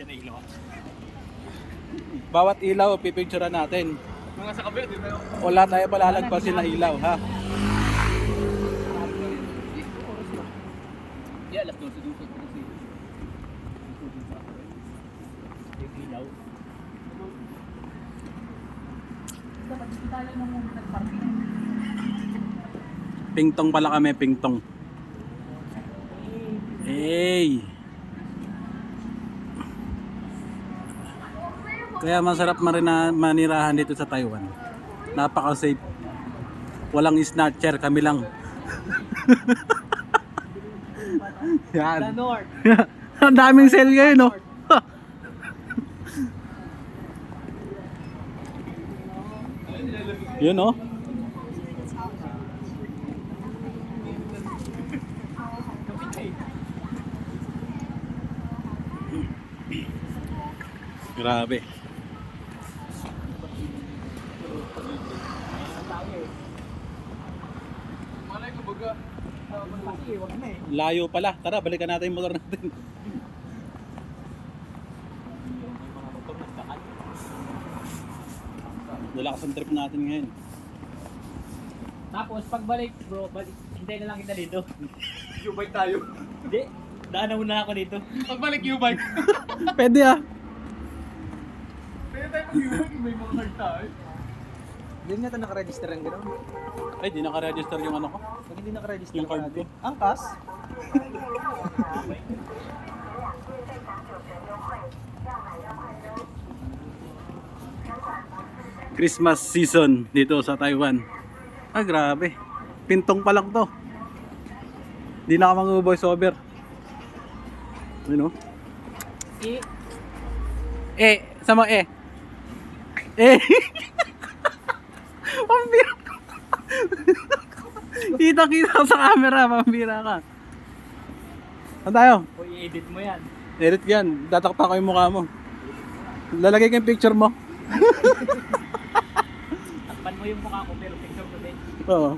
dyan na ilaw. Bawat ilaw, pipicturean natin. Mga sa kabila, di ba? Wala tayo palalagpasin na ilaw, ha? Yeah, alas 12 dito. Yung ilaw. Dapat dito tayo lang muna nag-parking. Pingtong pala kami, pingtong. Hey! Kaya masarap manirahan dito sa Taiwan. Napaka-safe. Walang snatcher, kami lang. Yan. North. Ang daming sale ngayon, no? Yun, no? Grabe. Layo pala. Tara, balikan natin yung motor natin. Lalakas ang trip natin ngayon. Tapos pagbalik bro, hintay na lang kita dito. U-bike tayo. Hindi, daan muna ako dito. Pagbalik U-bike. Pwede ah. Pwede tayo mag-U-bike, may mga card tayo. Hindi nga ito nakaregister ang gano'n. Ay, di naka-register yung ano ko. Pag hindi nakaregister Yung card ko. Angkas? Christmas season dito sa Taiwan. Ah, grabe. Pintong pa lang to. Di na ka mag-voice over. Ano? Sama Pambira. Kita-kita sa camera, pambira ka. Saan tayo? O i-edit mo yan. Edit yan. Tatakpa ko yung mukha mo. Lalagay ko yung picture mo. Takpan mo yung mukha ko pero picture ko din. Oo.